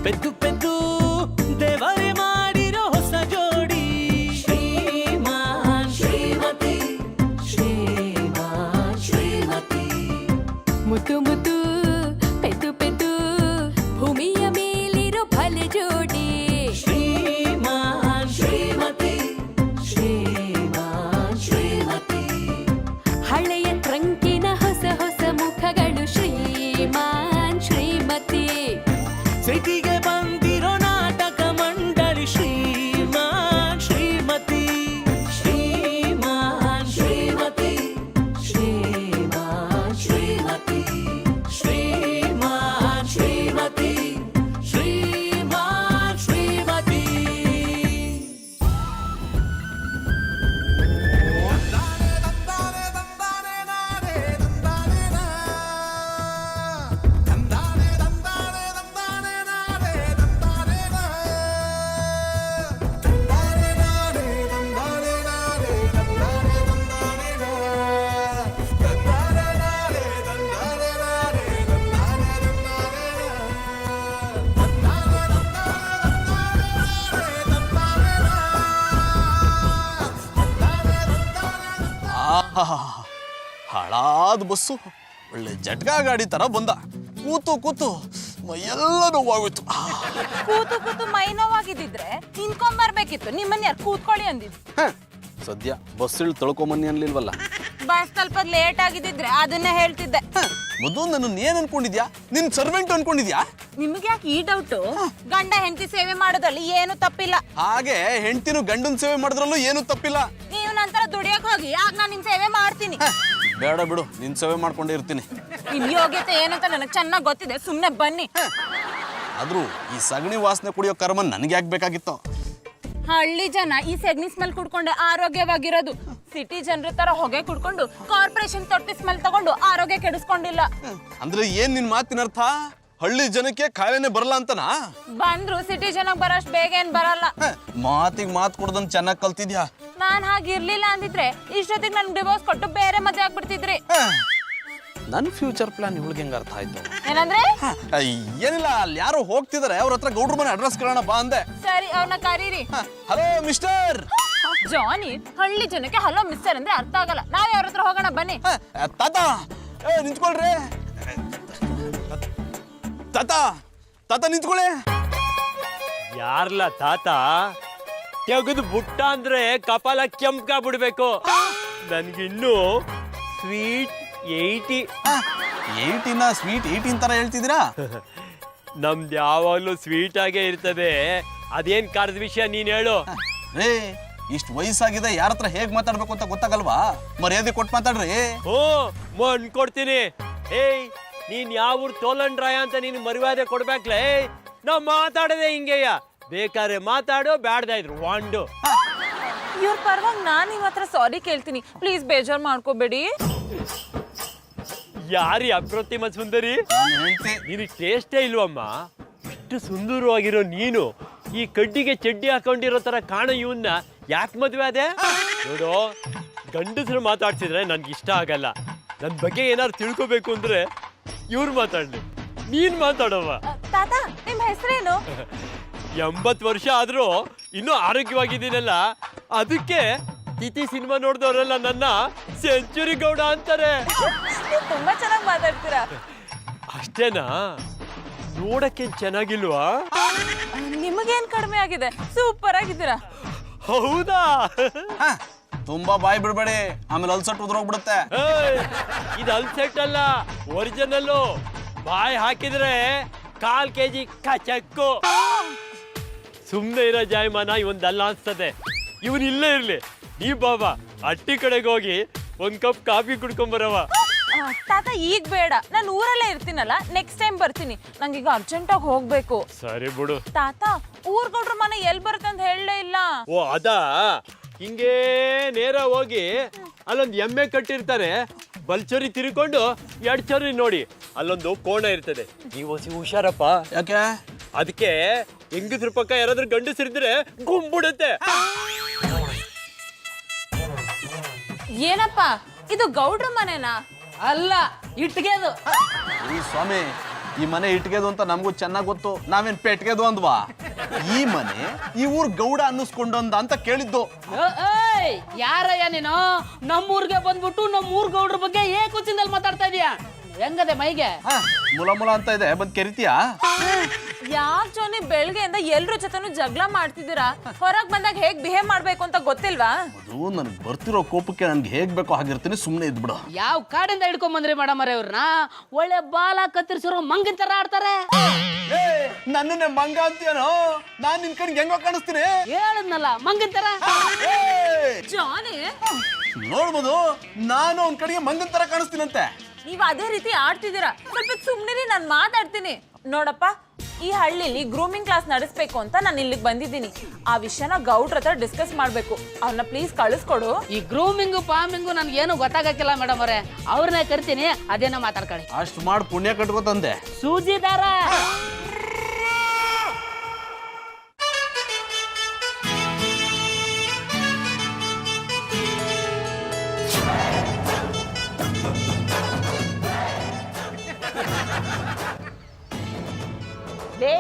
ಪೆದ್ದು ಪೆದ್ದು ದೇವರೇ ಮಾಡಿರೋ ಹೊಸ ಜೋಡಿ ಶ್ರೀಮಾನ್ ಶ್ರೀಮತಿ ಶ್ರೀಮಾನ್ ಶ್ರೀಮತಿ ಮುತ್ತು ಮುತ್ತು ಪೆದ್ದು ಪೆದ್ದು ಭೂಮಿಯ ಮೇಲಿರೋ ಭಲೆ ಜೋಡಿ ಶ್ರೀಮಾನ್ ಶ್ರೀಮತಿ ಶ್ರೀಮಾನ್ ಶ್ರೀಮತಿ ಹಳೆಯ ಟ್ರಂಕಿನ ಹೊಸ ಹೊಸ ಮುಖಗಳು ಶ್ರೀಮಾನ್ ಶ್ರೀಮತಿ ಸಿಟಿಗೆ ಬಂದಿರೋ ನಾಟಕ ಮಂಡಳಿ ಶ್ರೀಮಾನ್ ಶ್ರೀಮತಿ ಶ್ರೀಮಾನ್ ಶ್ರೀಮತಿ ಶ್ರೀಮಾನ್ ಶ್ರೀಮತಿ ಶ್ರೀಮಾನ್ ಶ್ರೀಮತಿ ಶ್ರೀಮಾನ್ ಶ್ರೀಮತಿ ಹಾಳಾದ ಬಸ್ಸು ಒಳ್ಳೆ ಜಟ್ಕಾ ಗಾಡಿ ತರ ಬಂದ. ಕೂತು ಕೂತು ಮೈಯೆಲ್ಲ ನೋವಾಗೋಯ್ತು. ಕೂತು ಕೂತು ಮೈ ನೋವಾಗಿದ್ದಿದ್ರೆ ನಿಂತ್ಕೊಂಡ್ಬರ್ಬೇಕಿತ್ತು. ನಿಮ್ಮನ್ನ ಯಾರು ಕೂತ್ಕೊಳ್ಳಿ ಅಂದಿದ್ದು? ಸದ್ಯ ಬಸ್ ಇಳಿ ತೊಳ್ಕೊಂಬನ್ನಿ ಅನ್ಲಿಲ್ವಲ್ಲ. ಬಸ್ ಸ್ವಲ್ಪ ಲೇಟ್ ಆಗಿದ್ದಿದ್ರೆ ಅದನ್ನೇ ಹೇಳ್ತಿದ್ದೆ. ಮೊದಲು ನನ್ನ ಏನ್ ಅನ್ಕೊಂಡಿದ್ಯಾ? ನಿನ್ ಸರ್ವೆಂಟ್ ಅನ್ಕೊಂಡಿದ್ಯಾ? ನಿಮ್ಗೆ ಯಾಕೆ ಈ ಡೌಟು? ಗಂಡ ಹೆಂಡತಿ ಸೇವೆ ಮಾಡೋದ್ರಲ್ಲಿ ಏನು ತಪ್ಪಿಲ್ಲ. ಹಾಗೆ ಹೆಂಡ್ತಿನೂ ಗಂಡನ್ ಸೇವೆ ಮಾಡಿದ್ರಲ್ಲೂ ಏನು ತಪ್ಪಿಲ್ಲ. ನೀವು ನಂತರ ದುಡಿಯಕ್ ಹೋಗಿ ಆಗ ನಾನು ನಿಮ್ ಸೇವೆ ಮಾಡ್ತೀನಿ. ಬೇಡ ಬಿಡು, ನಿನ್ ಸೇವೆ ಮಾಡ್ಕೊಂಡೇ ಇರ್ತೀನಿ. ನಿಮ್ ಯೋಗ್ಯತೆ ಏನಂತ ನನಗೆ ಚೆನ್ನಾಗಿ ಗೊತ್ತಿದೆ. ಸುಮ್ನೆ ಬನ್ನಿ. ಆದ್ರೂ ಈ ಸಗಣಿ ವಾಸನೆ ಕುಡಿಯೋ ಕರ್ಮ ನನಗೆ ಯಾಕೆ ಬೇಕಾಗಿತ್ತು? ಹಳ್ಳಿ ಜನ ಈ ಸೆಗಣಿ ಸ್ಮೆಲ್ ಕುಡ್ಕೊಂಡು ಆರೋಗ್ಯವಾಗಿರೋದು. ಸಿಟಿ ಜನರ ತರ ಹೊಗೆ ಕುಡ್ಕೊಂಡು ಕಾರ್ಪೊರೇಷನ್ ತೊಟ್ಟಿ ಸ್ಮೆಲ್ ತಗೊಂಡು ಆರೋಗ್ಯ ಕೆಡಿಸ್ಕೊಂಡಿಲ್ಲ. ಅಂದ್ರೆ ಏನ್ ನಿನ್ ಮಾತಿನ ಅರ್ಥ? ಹಳ್ಳಿ ಜನಕ್ಕೆ ಕಾಯಿಲೆನೆ ಬರಲ್ಲ ಅಂತನಾ? ಬಂದ್ರು ಸಿಟಿ ಜನಕ್ಕೆ ಬರೋಷ್ಟು ಬೇಗ ಏನ್ ಬರಲ್ಲ. ಮಾತಿಗೆ ಮಾತು ಕೊಡ್ದನ್ ಚೆನ್ನಾಗಿ ಕಲ್ತಿದ್ಯಾ. ನಾನ್ ಹಾಗಿರ್ಲಿಲ್ಲ ಅಂದಿದ್ರೆ ಇಷ್ಟೊತ್ತಿಗೆ ನನ್ ಡಿವೋರ್ಸ್ ಕೊಟ್ಟು ಬೇರೆ ಮದ್ವೆ ಆಗ್ಬಿಡ್ತಿದ್ರಿ. ನನ್ ಫ್ಯೂಚರ್ ಪ್ಲಾನ್ ಇವಳಿಗೆ ಹೆಂಗ ಅರ್ಥ ಆಯ್ತು? ಏನಂದ್ರೆ? ಏನಿಲ್ಲ, ಅಲ್ಲಿ ಯಾರೋ ಹೋಗ್ತಿದಾರೆ, ಅವ್ರ ಹತ್ರ ಗೌಡ್ರ ಮನೆ ಅಡ್ರೆಸ್ ಕೇಳೋಣ ಬಾ ಅಂದೆ. ಸರಿ, ಅವ್ರನ್ನ ಕರೀರಿ. ಹಲೋ ಮಿಸ್ಟರ್ ಜಾನಿ, ಹಳ್ಳಿ ಜನಕ್ಕೆ ಹಲೋ ಮಿಸ್ಟರ್ ಅಂದ್ರೆ ಅರ್ಥ ಆಗಲ್ಲ. ನಾವ್ ಅವ್ರ ಹತ್ರ ಹೋಗೋಣ ಬನ್ನಿ. ತಾತ ನಿಂತ್ಕೊಳ್ರಿ. ತಾತ ತಾತ ನಿಂತ್ಕೊಳ್ಳಿ. ಯಾರ್ಲ ತಾತ? ತೆಗೆದು ಬುಟ್ಟ ಅಂದ್ರೆ ಕಪಾಲ ಕೆಂಪ್ಗಾಗ್ಬಿಡ್ಬೇಕು. ನನ್ಗಿನ್ನು ಸ್ವೀಟ್ 80. 18 ಸ್ವೀಟ್ 18 ತರ ಹೇಳ್ತಿದ್ದೀರಾ? ನಮ್ದು ಯಾವಾಗ್ಲೂ ಸ್ವೀಟ್ ಆಗೇ ಇರ್ತದೆ. ಅದೇನ್ ಕಾರ್ದ ವಿಷಯ ನೀನ್ ಹೇಳು. ರೇ, ಇಷ್ಟು ವಯಸ್ಸಾಗಿದೆ, ಯಾರ ಹತ್ರ ಹೇಗ್ ಮಾತಾಡ್ಬೇಕು ಅಂತ ಗೊತ್ತಾಗಲ್ವಾ? ಮರ್ಯಾದೆ ಕೊಟ್ಟು ಮಾತಾಡ್ರಿ. ಮಣ್ ಕೊಡ್ತೀನಿ. ಏಯ್, ನೀನ್ ಯಾವ ಊರ್ ತೋಲಂಡ್ರಾಯ ಅಂತ ನೀನ್ ಮರ್ಯಾದೆ ಕೊಡ್ಬೇಕ್ಲೇ. ನಾವ್ ಮಾತಾಡದೆ ಹಿಂಗೆಯ. ಬೇಕಾದ್ರೆ ಮಾತಾಡೋ, ಬ್ಯಾಡ್ದ ಇದ್ರು ವಾಂಡು. ಇವ್ರ ಪರವಾಗಿ ನಾನ್ ನಿಮ್ ಹತ್ರ ಸಾರಿ ಕೇಳ್ತೀನಿ. ಪ್ಲೀಸ್ ಬೇಜಾರ್ ಮಾಡ್ಕೋಬೇಡಿ. ಯಾರಿ ಅಪ್ರತಿಮ ಸುಂದರಿ? ನಿನಗೆ ಟೇಸ್ಟೇ ಇಲ್ವಮ್ಮ? ಇಷ್ಟು ಸುಂದರವಾಗಿರೋ ನೀನು ಈ ಕಡ್ಡಿಗೆ ಚಡ್ಡಿ ಹಾಕೊಂಡಿರೋ ತರ ಕಾಣೋ ಇವನ್ನ ಯಾಕೆ ಮದ್ವೆ ಅದೇ? ನೋಡು, ಗಂಡಸರು ಮಾತಾಡ್ಸಿದ್ರೆ ನನ್ಗೆ ಇಷ್ಟ ಆಗಲ್ಲ. ನನ್ ಬಗ್ಗೆ ಏನಾದ್ರು ತಿಳ್ಕೊಬೇಕು ಅಂದ್ರೆ ಇವ್ರು ಮಾತಾಡ್ಲಿ, ನೀನ್ ಮಾತಾಡವ. ತಾತ, ನಿಮ್ ಹೆಸರೇನು? 80 ವರ್ಷ ಆದ್ರೂ ಇನ್ನೂ ಆರೋಗ್ಯವಾಗಿದ್ದೀನಲ್ಲ, ಅದಕ್ಕೆ ತಿಥಿ ಸಿನಿಮಾ ನೋಡಿದವರೆಲ್ಲ ನನ್ನ ಸೆಂಚುರಿ ಗೌಡ ಅಂತಾರೆ. ತುಂಬಾ ಚೆನ್ನಾಗಿ ಮಾತಾಡ್ತೀರಾ. ಅಷ್ಟೇನಾ? ನೋಡಕ್ಕೆ ಚೆನ್ನಾಗಿಲ್ವಾ? ನಿಮಗೇನ್ ಕಡಿಮೆ ಆಗಿದೆ? ಸೂಪರ್ ಆಗಿದ್ದೀರಾ. ಹೌದಾ? ತುಂಬಾ ಬಾಯ್ ಬಿಡ್ಬೇಡಿ, ಆಮೇಲೆ ಅಲ್ಸಟ್ ಉದ್ರೋಗ್ಬಿಡುತ್ತೆ. ಇದು ಅಲ್ಸೆಟ್ ಅಲ್ಲ, ಒರಿಜಿನಲ್ಲು. ಬಾಯ್ ಹಾಕಿದ್ರೆ 1/4 kg ಕಚಕ್ಕು. ಸುಮ್ನೆ ಇರೋ ಜಾಯಮಾನ ಇವೊಂದಲ್ಲ ಅನ್ಸ್ತದೆ. ಇವನ್ ಇಲ್ಲೇ ಇರ್ಲಿ, ನೀ ಬಾಬಾ ಅಟ್ಟಿ ಕಡೆಗೆ ಹೋಗಿ 1 ಕಪ್ ಕಾಫಿ ಕುಡ್ಕೊಂಬರವ. ತಾತ, ಈಗ ಬೇಡ, ನಾನು ಊರಲ್ಲೇ ಇರ್ತೀನಲ್ಲ, ನೆಕ್ಸ್ಟ್ ಟೈಮ್ ಬರ್ತೀನಿ. ನಂಗೀಗ ಅರ್ಜೆಂಟಾಗಿ ಹೋಗ್ಬೇಕು. ಸರಿ ಬಿಡು. ತಾತ, ಊರ್ಗೌಡ್ರ ಮನೆ ಎಲ್ಲಿ ಬರುತ್ತೆ ಅಂತ ಹೇಳಲೇ ಇಲ್ಲ. ಓ ಅದಾ? ಹಿಂಗೇ ನೇರ ಹೋಗಿ ಅಲ್ಲೊಂದು ಎಮ್ಮೆ ಕಟ್ಟಿರ್ತಾರೆ, ಬಲ್ಚರಿ ತಿರ್ಕೊಂಡು ಎಡ್ಚರಿ ನೋಡಿ, ಅಲ್ಲೊಂದು ಕೋಣ ಇರ್ತದೆ. ನೀವು ಹುಷಾರಪ್ಪ. ಯಾಕೆ? ಅದಕ್ಕೆ ಹೆಂಗಸ್ರ ಪಕ್ಕ ಯಾರಾದ್ರೂ ಗಂಡಸರಿದ್ರೆ ಗುಂಬಿಡುತ್ತೆ. ಏನಪ್ಪ ಇದು ಗೌಡ್ರ ಮನೆನಾ? ಅಲ್ಲ, ಇಟ್ಗೆದು. ಈ ಸ್ವಾಮಿ, ಈ ಮನೆ ಇಟ್ಗೆದು ಅಂತ ನಮಗೂ ಚೆನ್ನಾಗಿ ಗೊತ್ತು. ನಾವೇನ್ ಪೆಟ್ಗೆದು ಅಂದ್ವಾ? ಈ ಮನೆ ಈ ಊರ್ ಗೌಡ ಅನ್ನಿಸ್ಕೊಂಡಂದ ಅಂತ ಕೇಳಿದ್ದು. ಯಾರಯ್ಯ ನೀನು? ನಮ್ಮೂರ್ಗೆ ಬಂದ್ಬಿಟ್ಟು ನಮ್ಮೂರ್ ಗೌಡ್ರ ಬಗ್ಗೆ ಏಕವಚನದಲ್ಲಿ ಮಾತಾಡ್ತಾ ಇದೀಯಾ? ಹೆಂಗದೆ ಮೈಗೆ? ಮುಲ ಮುಲ ಅಂತ ಇದೆ, ಬಂದ್ ಕೆರಿತೀಯಾ? ಯಾಕೆ ಜೋನಿ ಬೆಳಗ್ಗೆಯಿಂದ ಎಲ್ರ ಜೊತೆನೂ ಜಗಳ ಮಾಡ್ತಿದ್ದೀರಾ? ಹೊರಗ್ ಬಂದಾಗ ಹೇಗ್ ಬಿಹೇವ್ ಮಾಡ್ಬೇಕು ಅಂತ ಗೊತ್ತಿಲ್ವಾ? ಅದು ನನ್ಗೆ ಬರ್ತಿರೋ ಕೋಪಕ್ಕೆ ನನ್ಗೆ ಹೇಗ್ ಬೇಕೋ ಹಾಗಿರ್ತೀನಿ, ಸುಮ್ಮನೆ ಇದ್ಬಿಡು. ಯಾವ ಕಾಡಿಂದ ಹಿಡ್ಕೊಂಡ್ ಬಂದ್ರಿ ಮೇಡಮ್ ಅವ್ರೆ ಇವ್ರನ್ನ? ಒಳ್ಳೆ ಬಾಲ ಕತ್ತರಿಸಿರೋ ಮಂಗಿನ ತರ ಆಡ್ತಾರೆ. ನನ್ನನ್ನೇ ಮಂಗ ಅಂತೀಯನೋ? ನಾನ್ ನಿನ್ ಕಡೆಗೆ ಹೆಂಗೋ ಕಾಣಿಸ್ತೀನಿ? ಹೇಳದ್ನಲ್ಲ ಮಂಗಿನ ತರ. ಜಾನಿ ನೋಡ್ಬೋದು, ನಾನು ಅವ್ನ ಕಡೆಗೆ ಮಂಗನ್ ತರ ಕಾಣಿಸ್ತೀನಂತೆ. ನೀವ್ ಅದೇ ರೀತಿ ಆಡ್ತಿದ್ದೀರಾ. ಸ್ವಲ್ಪ ಸುಮ್ನಿರಿ, ನಾನ್ ಮಾತಾಡ್ತೀನಿ. ನೋಡಪ್ಪ, ಈ ಹಳ್ಳಿಲಿ ಗ್ರೂಮಿಂಗ್ ಕ್ಲಾಸ್ ನಡೆಸ್ಬೇಕು ಅಂತ ನಾನು ಇಲ್ಲಿಗೆ ಬಂದಿದ್ದೀನಿ. ಆ ವಿಷಯನ ಗೌಡ್ರ ಹತ್ರ ಡಿಸ್ಕಸ್ ಮಾಡ್ಬೇಕು. ಅವ್ರನ್ನ ಪ್ಲೀಸ್ ಕಳಿಸ್ಕೊಡು. ಈ ಗ್ರೂಮಿಂಗು ಪಾಮಿಂಗು ನನ್ಗೇನು ಗೊತ್ತಾಗಕ್ಕಿಲ್ಲ ಮೇಡಮ್ ಅವರೇ. ಅವ್ರನ್ನೇ ಕರಿತೀನಿ, ಅದೇನೋ ಮಾತಾಡ್ಕೊಳ್ಳಿ. ಅಷ್ಟು ಮಾಡಿ ಪುಣ್ಯ ಕಟ್ಕೋತಂದೆ. ಸೂಜಿದಾರ ಲೇ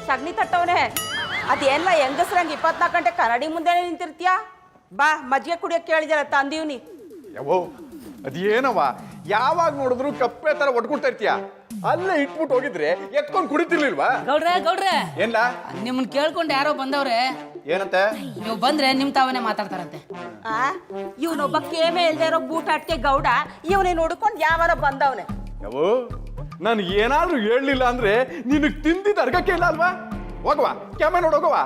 ಸಗಣಿ ತಟ್ಟವನೆ, ಅದೆಲ್ಲ ಹೆಂಗಸ್ರಂಗೆ 24 ಗಂಟೆ ಕರಡಿ ಮುಂದೆನೆ ನಿಂತಿರ್ತೀಯ? ಬಾ ಮಜ್ಜಿಗೆ ಕುಡಿಯೋಕೆ ಕೇಳಿದಾರ ತಂದೀವ್ನಿ. ಯಾವೋ ಅದೇನವ, ಯಾವಾಗ ನೋಡಿದ್ರು ಕಪ್ಪೆ ತರ ಒಡ್ಕೊಳ್ತಾ ಇರ್ತೀಯ. ಅಲ್ಲೇ ಇಟ್ಬಿಟ್ಟು ಹೋಗಿದ್ರೆ ಎತ್ಕೊಂಡು ಕುಡಿತಿರ್ಲಿಲ್ವಾ? ಗೌಡ್ರೆ ಏನ್ಲ ನಿಮ್ಮನ್ ಕೇಳ್ಕೊಂಡು ಯಾರೋ ಬಂದವ್ರೆ. ಏನಂತೆ? ನೀವು ಬಂದ್ರೆ ನಿಮ್ ತಾವನೇ ಮಾತಾಡ್ತಾರಂತೆ. ಇವನೊಬ್ಬ ಕೇಮೆ ಇಲ್ದೇ ಇರೋ ಬೂಟಾಟ್ಕೆ ಗೌಡ, ಇವನೇ ನೋಡ್ಕೊಂಡು ಯಾವನ ಬಂದವನೆ. ಯಾವೋ ನಾನು ಏನಾದ್ರೂ ಹೇಳಲಿಲ್ಲ ಅಂದ್ರೆ ನಿನಗ್ ತಿಂದಿದ್ದು ಅರ್ಗಕ್ಕೆ ಇಲ್ಲ ಅಲ್ವಾ? ಹೋಗವಾ ಕ್ಯಾಮ ನೋಡೋಗವಾ?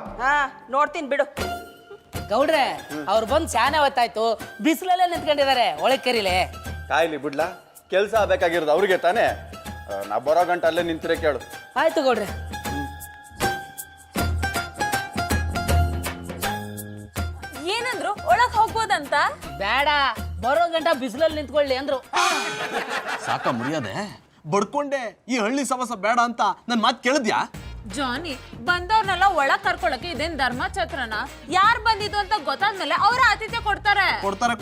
ನೋಡ್ತೀನಿ ಬಿಡು. ಗೌಡ್ರೆ ಅವ್ರು ಬಂದ್ ಶಾನೆ ಹೊತ್ತಾಯ್ತು, ಬಿಸಿಲಲ್ಲೇ ನಿಂತ್ಕೊಂಡಿದ್ದಾರೆ, ಒಳಗ್ ಕರೀಲೆ. ಕಾಯ್ಲಿ ಬಿಡ್ಲಾ, ಕೆಲ್ಸ ಬೇಕಾಗಿರೋದು ಅವ್ರಿಗೆ ತಾನೇ. ನಾ ಬರೋ ಗಂಟೆ ಅಲ್ಲೇ ನಿಂತಿರೆ ಕೇಳು. ಆಯ್ತು ಗೌಡ್ರೆ. ಏನಂದ್ರು? ಒಳಗ್ ಹೋಗ್ಬೋದಂತ? ಬೇಡ, ಬರೋ ಗಂಟ ಬಿಸಿಲಲ್ಲಿ ನಿಂತ್ಕೊಳ್ಳಿ ಅಂದ್ರು. ಸಾಕ ಮುರಿಯದೆ ಬಡ್ಕೊಂಡೆ. ಈ ಹಳ್ಳಿ ಸವಸ ಬೇಡ ಅಂತ ನನ್ ಮಾತು ಕೇಳಿದ್ಯಾ? ಜಾನಿ, ಬಂದವ್ರನ್ನೆಲ್ಲ ಒಳಗ್ ಕರ್ಕೊಳಕ್ಕೆ ಇದೇನ್ ಧರ್ಮಛತ್ರನ? ಯಾರ್ ಬಂದಿದ್ದು ಅಂತ ಗೊತ್ತಾದ್ಮೇಲೆ ಅವ್ರ ಆತಿಥ್ಯ ಕೊಡ್ತಾರೆ.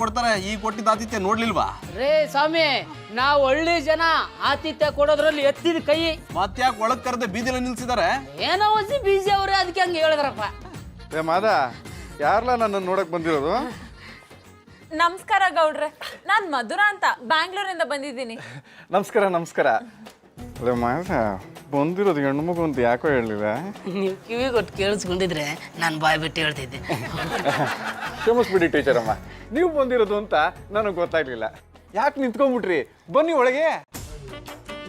ಕೊಡ್ತಾರೆ. ಈ ಕೊಟ್ಟಿದ್ದ ಆತಿಥ್ಯ ನೋಡ್ಲಿಲ್ವಾ? ರೇ ಸ್ವಾಮಿ, ನಾವ್ ಹಳ್ಳಿ ಜನ ಆತಿಥ್ಯ ಕೊಡೋದ್ರಲ್ಲಿ ಎತ್ತಿದ ಕೈ. ಮತ್ತ್ಯಾಕೆ ಒಳಗ್ ಕರೆದೆ ಬೀದಿಲ ನಿಲ್ಸಿದಾರೆ? ಏನೋ ಒಸಿ ಬೀಜಿ ಅವ್ರೆ, ಅದಕ್ಕೆ ಹಂಗೆ ಹೇಳಿದ್ರಪ್ಪ. ಮಾದ, ಯಾರ್ಲ ನನ್ನ ನೋಡಕ್ ಬಂದಿರೋದು? ನಮಸ್ಕಾರ ಗೌಡ್ರೆ, ನಾನ್ ಮಧುರಾ ಅಂತ ಬ್ಯಾಂಗ್ಳೂರಿಂದ ಬಂದಿದ್ದೀನಿ. ನಮಸ್ಕಾರ. ಮಾದ, ಬಂದಿರೋದು ಹೆಣ್ಣು ಮಗು ಅಂತ ಯಾಕೋ ಹೇಳಲಿಲ್ಲ? ನೀವು ಕಿವಿ ಕೊಟ್ಟು ಕೇಳಿಸ್ಕೊಂಡಿದ್ರೆ ನಾನು ಬಾಯ್ ಬಿಟ್ಟು ಹೇಳ್ತಿದ್ದೆ. ಕ್ಷಮಿಸ್ಬಿಡಿ ಟೀಚರಮ್ಮ, ನೀವು ಬಂದಿರೋದು ಅಂತ ನನಗೆ ಗೊತ್ತಾಗ್ಲಿಲ್ಲ. ಯಾಕೆ ನಿಂತ್ಕೊಂಡ್ಬಿಟ್ರಿ? ಬನ್ನಿ ಒಳಗೆ.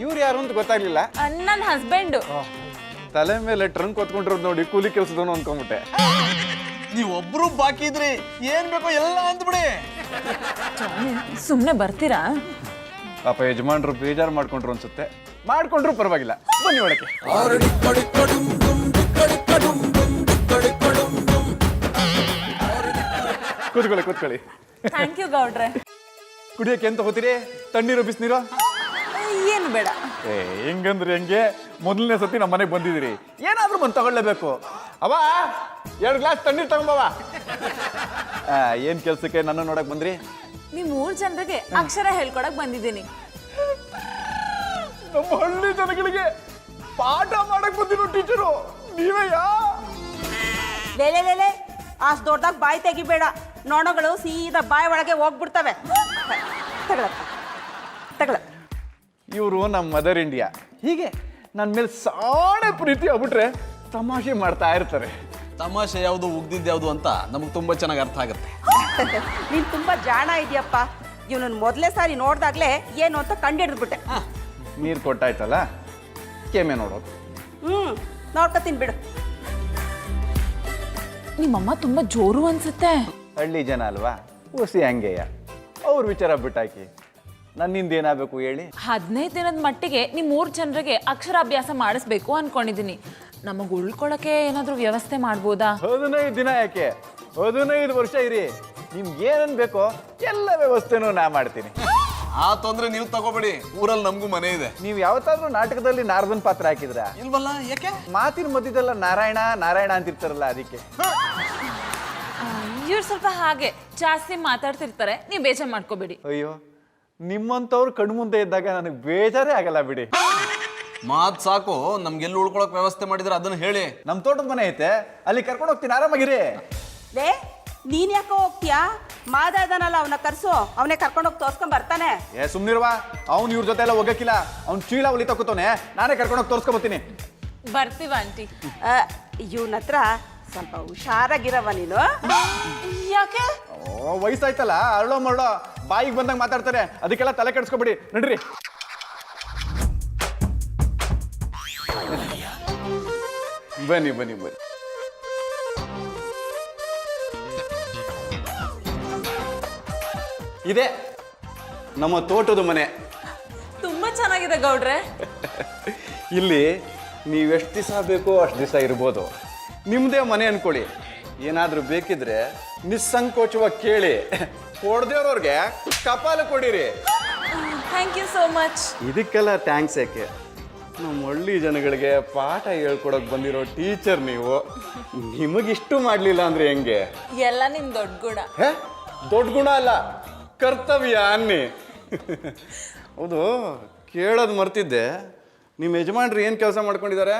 ಇವ್ರು ಯಾರು ಅಂತ ಗೊತ್ತಾಗ್ಲಿಲ್ಲ. ನನ್ನ ಹಸ್ಬೆಂಡ್. ತಲೆ ಮೇಲೆ ಟ್ರಂಕ್ ಹೊತ್ಕೊಂಡಿರೋದು ನೋಡಿ ಕೂಲಿ ಕೆಲಸದವನು ಅನ್ಕೊಂಡ್ಬಿಟ್ಟೆ. ನೀವೊಬ್ರು ಬಾಕಿ ಇದ್ರಿ, ಏನ್ ಬೇಕೋ ಎಲ್ಲ ಅಂದ್ಬಿಡಿ. ಸುಮ್ನೆ ಬರ್ತೀರಾ? ಪಾಪ ಯಜಮಾನ್ರು ಬೇಜಾರು ಮಾಡ್ಕೊಂಡ್ರು ಅನ್ಸುತ್ತೆ. ಮಾಡ್ಕೊಂಡ್ರು ಪರವಾಗಿಲ್ಲ, ಬನ್ನಿ ಒಳಗೆ. ಕೂತ್ಕೊಳ್ಳಿ. ಥ್ಯಾಂಕ್ ಯು ಗೌಡ್ರೆ. ಕುಡಿಯಕ್ಕೆ ಎಂತ ಹೋಗ್ತೀರಿ? ತಣ್ಣೀರು ಬಿಸಿನೀರು? ಏನು ಬೇಡ. ಹೆಂಗಂದ್ರೆ ಹೆಂಗೆ, ಮೊದಲನೇ ಸತಿ ನಮ್ಮ ಮನೆಗೆ ಬಂದಿದ್ದೀರಿ, ಏನಾದ್ರೂ ಬಂದು ತಗೊಳ್ಳೇಬೇಕು. ಅವ 2 ಗ್ಲಾಸ್ ತಣ್ಣೀರು ತಗೊಂಬವ. ಏನ್ ಕೆಲ್ಸಕ್ಕೆ ನನ್ನ ನೋಡಕ್ ಬಂದ್ರಿ? ನಿಮ್ 3 ಜನರಿಗೆ ಅಕ್ಷರ ಹೇಳ್ಕೊಡಕ್ ಬಂದಿದ್ದೀನಿ. ನಮ್ಮ ಹಳ್ಳಿ ಜನಗಳಿಗೆ ಪಾಠ ಮಾಡಕ್ ಬಂದಿರೋ ಟೀಚರು ನೀವಯ್ಯ? ಲೇಲೆ ಅಷ್ಟು ದೊಡ್ಡದಾಗ ಬಾಯಿ ತೆಗಿಬೇಡ, ನೊಣಗಳು ಸೀದಾ ಬಾಯಿ ಒಳಗೆ ಹೋಗ್ಬಿಡ್ತವೆ. ತಗೊಳ. ಇವರು ನಮ್ಮ ಮದರ್ ಇಂಡಿಯಾ. ಹೀಗೆ ನನ್ನ ಮೇಲೆ ಸಾಣೆ ಪ್ರೀತಿ ಆಗ್ಬಿಟ್ರೆ ತಮಾಷೆ ಮಾಡ್ತಾ ಇರ್ತಾರೆ. ತಮಾಷೆ ಯಾವುದು ಉಗ್ದಿದ್ದು ಯಾವುದು ಅಂತ ನಮಗೆ ತುಂಬಾ ಚೆನ್ನಾಗಿ ಅರ್ಥ ಆಗುತ್ತೆ. ನೀನ್ ತುಂಬಾ ಜಾಣ ಇದೆಯಪ್ಪ. ಇವನನ್ನ ಮೊದಲೇ ಸಾರಿ ನೋಡ್ದಾಗ್ಲೇ ಏನು ಅಂತ ಕಂಡಿಡ್ದ್ಬಿಟ್ಟೆ. ನೀರು ಕೊಟ್ಟಾಯ್ತಲ್ಲ, ಕೆಮ್ಮೆ ನೋಡೋದು. ನೋಡ್ಕೊತೀನಿ ಬಿಡು. ನಿಮ್ಮಮ್ಮ ತುಂಬಾ ಜೋರು ಅನ್ಸುತ್ತೆ. ಹಳ್ಳಿ ಜನ ಅಲ್ವಾ, ಹುಸಿ ಹಂಗೆಯ. ಅವ್ರ ವಿಚಾರ ಬಿಟ್ಟಾಕಿ ನನ್ನಿಂದ ಏನಾಗಬೇಕು ಹೇಳಿ? 15 ದಿನದ ಮಟ್ಟಿಗೆ ನಿಮ್ 3 ಜನರಿಗೆ ಅಕ್ಷರಾಭ್ಯಾಸ ಮಾಡಿಸ್ಬೇಕು ಅನ್ಕೊಂಡಿದೀನಿ. ನಮಗ್ ಉಳ್ಕೊಳಕ್ಕೆ ಏನಾದ್ರೂ ವ್ಯವಸ್ಥೆ ಮಾಡ್ಬೋದಾ? 15 ದಿನ ಯಾಕೆ, 15 ವರ್ಷ ಇರಿ. ನಿಮ್ಗೆ ಏನೇನ್ ಬೇಕೋ ಎಲ್ಲ ವ್ಯವಸ್ಥೆನೂ ನಾ ಮಾಡ್ತೀನಿ. ಆ ತೊಂದ್ರೆ ನೀವು ತಗೋಬೇಡಿ, ಊರಲ್ಲಿ ನಮಗೂ ಮನೆ ಇದೆ. ನೀವು ಯಾವತ್ತಾದ್ರೂ ನಾಟಕದಲ್ಲಿ ನಾರದನ್ ಪಾತ್ರ ಹಾಕಿದ್ರ? ಇಲ್ವಲ್ಲ, ಯಾಕೆ? ಮಾತಿನ ಮಧ್ಯದಲ್ಲ ನಾರಾಯಣ ಅಂತಿರ್ತಾರಲ್ಲ, ಅದಕ್ಕೆ. ಇವ್ರು ಸ್ವಲ್ಪ ಹಾಗೆ ಜಾಸ್ತಿ ಮಾತಾಡ್ತಿರ್ತಾರೆ, ನೀವು ಬೇಜಾರು ಮಾಡ್ಕೋಬೇಡಿ. ಅಯ್ಯೋ, ನಿಮ್ಮಂಥವ್ರು ಕಣ್ಮುಂದೆ ಇದ್ದಾಗ ನನಗೆ ಬೇಜಾರೇ ಆಗಲ್ಲ ಬಿಡಿ. ಮಾತ್ ಸಾಕು ನಮ್ಗೆಲ್ಲಿ ಉಳ್ಕೊಳಕ್ ವ್ಯವಸ್ಥೆ ಮಾಡಿದ್ರೆ ಅದನ್ನ ಹೇಳಿ. ನಮ್ಮ ತೋಟದ ಮನೆ ಐತೆ, ಅಲ್ಲಿ ಕರ್ಕೊಂಡು ಹೋಗ್ತೀನಿ, ಆರಾಮಾಗಿರಿ. ಲೇ ನೀನ್ ಯಾಕೋ ಹೋಗ್ತೀಯಾ? ಮಾದ ಅದನಲ್ಲ, ಅವನ ಕರ್ಸು, ಅವನೇ ಕರ್ಕೊಂಡೋಗಿ ತೋರ್ಸ್ಕೊಂಡ್ ಬರ್ತಾನೆ. ಸುಮ್ನಿರ್ವಾ, ಅವ್ನು ಇವ್ರ ಜೊತೆ ಎಲ್ಲ ಹೋಗಕ್ಕಿಲ್ಲ. ಅವ್ನು ಚೀಲ ಹೊಲಿ ತಗೋತಾನೆ, ನಾನೇ ಕರ್ಕೊಂಡೋಗಿ ತೋರ್ಸ್ಕೊಂಬತ್ತೀನಿ. ಬರ್ತೀವ ಆಂಟಿ. ಇವನ ಹತ್ರ ಸ್ವಲ್ಪ ಹುಷಾರಾಗಿರವ ನೀನು. ಯಾಕೆ? ವಯಸ್ಸಾಯ್ತಲ್ಲ, ಅರಳೋ ಮರಳೋ ಬಾಯಿಗೆ ಬಂದಂಗೆ ಮಾತಾಡ್ತಾರೆ, ಅದಕ್ಕೆಲ್ಲ ತಲೆ ಕೆಡಿಸ್ಕೊಬಿಡಿ. ನಡ್ರಿ. ಬನ್ನಿ ಬನ್ನಿ ಬನ್ನಿ. ಇದೆ ನಮ್ಮ ತೋಟದ ಮನೆ. ತುಂಬಾ ಚೆನ್ನಾಗಿದೆ ಗೌಡ್ರೆ. ಇಲ್ಲಿ ನೀವೆಷ್ಟು ದಿವಸ ಬೇಕೋ ಅಷ್ಟು ದಿವಸ ಇರ್ಬೋದು. ನಿಮ್ಮದೇ ಮನೆ ಅನ್ಕೊಳ್ಳಿ. ಏನಾದರೂ ಬೇಕಿದ್ರೆ ನಿಸ್ಸಂಕೋಚವಾಗಿ ಕೇಳಿ, ಕೊಡ್ದೇವ್ರವ್ರಿಗೆ ಕಪಾಲ ಕೊಡಿರಿ. Thank you so much. ಇದಕ್ಕೆಲ್ಲ ಥ್ಯಾಂಕ್ಸ್ ಯಾಕೆ? ನಮ್ಮ ಹಳ್ಳಿ ಜನಗಳಿಗೆ ಪಾಠ ಹೇಳ್ಕೊಡೋಕೆ ಬಂದಿರೋ ಟೀಚರ್ ನೀವು. ನಿಮಗಿಷ್ಟು ಮಾಡಲಿಲ್ಲ ಅಂದರೆ ಹೆಂಗೆ? ಎಲ್ಲ ನಿಮ್ ದೊಡ್ಡ ಗುಣ. ದೊಡ್ಡ ಗುಣ ಅಲ್ಲ, ಕರ್ತವ್ಯ ಅನ್ನಿ. ಹೌದು, ಕೇಳೋದು ಮರ್ತಿದ್ದೆ, ನಿಮ್ಮ ಯಜಮಾನ್ರು ಏನು ಕೆಲಸ ಮಾಡ್ಕೊಂಡಿದ್ದಾರೆ?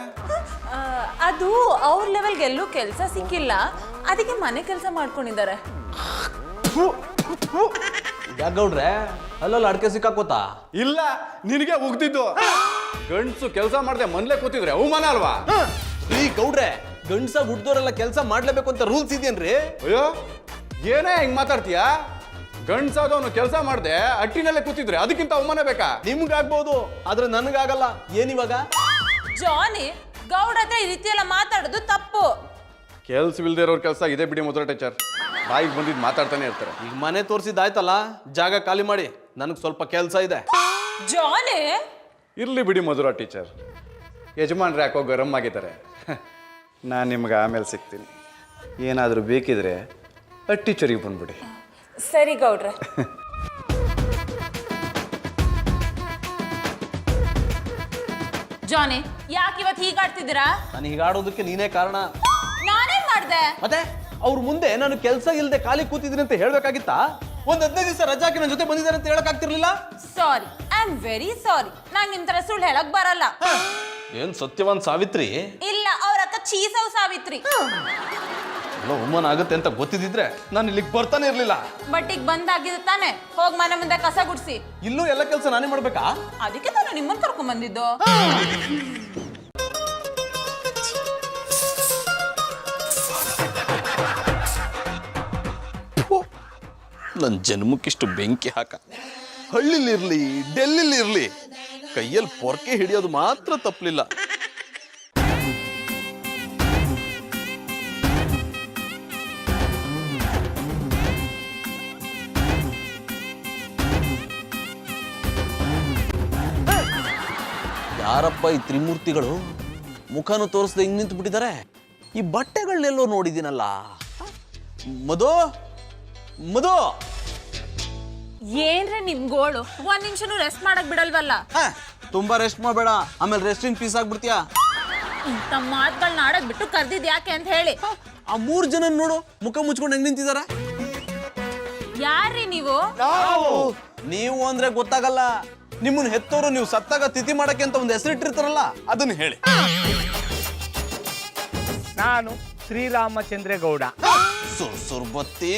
ಅದು ಅವ್ರ ಲೆವೆಲ್ಗೆ ಎಲ್ಲೂ ಕೆಲಸ ಸಿಕ್ಕಿಲ್ಲ, ಅದಕ್ಕೆ ಮನೆ ಕೆಲಸ ಮಾಡ್ಕೊಂಡಿದ್ದಾರೆ. ಯಾಕೆ ಗೌಡ್ರೆ ಅಲ್ಲಲ್ಲಿ ಅಡ್ಕೆ ಸಿಕ್ಕಾಕೋತಾ? ಇಲ್ಲ, ನಿನಗೆ ಉಗ್ದಿದ್ದು. ಗಂಡಸು ಕೆಲಸ ಮಾಡದೆ ಮನ್ಲೆ ಕೂತಿದ್ರೆ ಅವಮಾನ ಅಲ್ವಾ? ಈ ಗೌಡ್ರೆ, ಗಂಡ್ಸ ಹುಡ್ದೋರೆಲ್ಲ ಕೆಲಸ ಮಾಡ್ಲೇಬೇಕು ಅಂತ ರೂಲ್ಸ್ ಇದೆಯೇನ್ರಿ? ಅಯ್ಯೋ, ಏನೇ ಹಿಂಗ್ ಮಾತಾಡ್ತೀಯಾ? ಗಂಡ್ಸಾದವನು ಕೆಲಸ ಮಾಡದೆ ಅಟ್ಟಿನಲ್ಲೇ ಕೂತಿದ್ರೆ ಅದಕ್ಕಿಂತ ಅವಮಾನ ಬೇಕಾ? ನಿಮ್ಗಾಗ್ಬೋದು, ಆದ್ರೆ ನನಗಾಗಲ್ಲ. ಏನಿವಾಗ? ಜಾನಿ, ಗೌಡ ಹತ್ರ ಈ ರೀತಿ ಎಲ್ಲ ಮಾತಾಡೋದು ತಪ್ಪು. ಕೆಲ್ಸವಿಲ್ದೇ ಇರೋರ್ ಕೆಲಸ ಇದೆ ಬಿಡಿ ಮೊದಲ ಟೀಚರ್. ಬಾಯಿಗೆ ಬಂದಿದ್ದು ಮಾತಾಡ್ತಾನೆ ಇರ್ತಾರೆ. ಈಗ ಮನೆ ತೋರಿಸಿದ್ದಾಯ್ತಲ್ಲ, ಜಾಗ ಖಾಲಿ ಮಾಡಿ, ನನಗೆ ಸ್ವಲ್ಪ ಕೆಲಸ ಇದೆ. ಜಾನಿ, ಇರ್ಲಿ ಬಿಡಿ ಮಧುರ ಟೀಚರ್. ಯಜಮಾನ್ರು ಯಾಕೋ ಗರಂ ಆಗಿದ್ದಾರೆ. ನಾನು ನಿಮ್ಗೆ ಆಮೇಲೆ ಸಿಗ್ತೀನಿ. ಏನಾದರೂ ಬೇಕಿದ್ರೆ ಟೀಚರಿಗೆ ಬಂದ್ಬಿಡಿ. ಸರಿ ಗೌಡ್ರೆ. ಜಾನಿ, ಯಾಕೆ ಇವತ್ತು ಹೀಗಾಡ್ತಿದ್ದೀರಾ? ನಾನು ಹೀಗಾಡೋದಕ್ಕೆ ನೀನೇ ಕಾರಣ. ನಾನೇನ್ ಮಾಡ್ದೆ? ಮತ್ತೆ ಅವ್ರ ಮುಂದೆ ನಾನು ಕೆಲಸ ಇಲ್ಲದೆ ಖಾಲಿ ಕೂತಿದ್ದೀನಿ ಅಂತ ಹೇಳ್ಬೇಕಾಗಿತ್ತಾ? ಒಂದ್ 15 ದಿವಸ ರಜಾಕಿ ನನ್ನ ಜೊತೆ ಬಂದಿದ್ದಾರೆ ಅಂತ ಹೇಳಕ್ ಆಗ್ತಿರ್ಲಿಲ್ಲ? ಸಾರಿ, ಐ ಆಮ್ ವೆರಿ ಸಾರಿ. ನಂಗೆ ನಿಮ್ ತರ ಸುಳ್ಳು ಹೇಳಕ್ ಬರಲ್ಲ. ಏನ್ ಸತ್ಯವಾನ್ ಸಾವಿತ್ರಿ? ಇಲ್ಲ, ಅವ್ರ ಅಕ್ಕ ಚೀಸವ್ ಸಾವಿತ್ರಿ. ಅವಮಾನ ಆಗುತ್ತೆ ಅಂತ ಗೊತ್ತಿದ್ರೆ ನಾನು ಇಲ್ಲಿಗೆ ಬರ್ತಾನೆ ಇರ್ಲಿಲ್ಲ. ಬಟ್ ಈಗ ಬಂದಾಗಿದೆ ತಾನೆ, ಹೋಗ್ ಮನೆ ಮುಂದೆ ಕಸ ಗುಡ್ಸಿ. ಇಲ್ಲೂ ಎಲ್ಲ ಕೆಲಸ ನಾನೇ ಮಾಡ್ಬೇಕಾ? ಅದಕ್ಕೆ ನಾನು ನಿಮ್ಮನ್ನ ಕರ್ಕೊಂಡ್ ಬಂದಿದ್ದು. ನನ್ನ ಜನ್ಮಕ್ಕಿಷ್ಟು ಬೆಂಕಿ ಹಾಕ. ಹಳ್ಳಿಲಿರ್ಲಿ ಡೆಲ್ಲಿಲಿರ್ಲಿ, ಕೈಯಲ್ಲಿ ಪೊರ್ಕೆ ಹಿಡಿಯೋದು ಮಾತ್ರ ತಪ್ಪಲಿಲ್ಲ. ಯಾರಪ್ಪ ಈ ತ್ರಿಮೂರ್ತಿಗಳು? ಮುಖನೂ ತೋರಿಸ್ದೆ ಹಿಂಗ್ ನಿಂತು ಬಿಟ್ಟಿದ್ದಾರೆ. ಈ ಬಟ್ಟೆಗಳನ್ನೆಲ್ಲೋ ನೋಡಿದ್ದೀನಲ್ಲ. ಮಧು, ಮಧು, ಏನ್ರೆ ನಿಮ್ ಗೋಳು? ಒಂದ್ ನಿಮಿಷನೂ ರೆಸ್ಟ್ ಮಾಡಕ್ ಬಿಡಲ್ವಲ್ಲ? ತುಂಬಾ ರೆಸ್ಟ್ ಮಾಡಬೇಡ, ಆಮೇಲೆ ರೆಸ್ಟ್ ಇನ್ ಪೀಸ್ ಆಗ್ಬಿಡ್ತೀಯಾ. ಇಂಥ ಮಾತುಗಳನ್ನ ಆಡೋದ್ ಬಿಟ್ಟು ಕರ್ದಿದ್ ಯಾಕೆ ಅಂತ ಹೇಳಿ. ಆ 3 ಜನ ನೋಡು, ಮುಖ ಮುಚ್ಕೊಂಡು ಹೆಂಗ್ ನಿಂತಿದ್ದಾರೆ. ಯಾರ್ರಿ ನೀವು? ನೀವು ಅಂದ್ರೆ ಗೊತ್ತಾಗಲ್ಲ. ನಿಮ್ಮನ್ನ ಹೆತ್ತೋರು ನೀವು ಸತ್ತಾಗ ತಿಥಿ ಮಾಡಕ್ಕೆ ಅಂತ ಒಂದು ಹೆಸರಿಟ್ಟಿರ್ತಾರಲ್ಲ, ಅದನ್ನ ಹೇಳಿ. ನಾನು ಶ್ರೀರಾಮಚಂದ್ರೇಗೌಡ. ಸುರ್ಬತ್ತಿ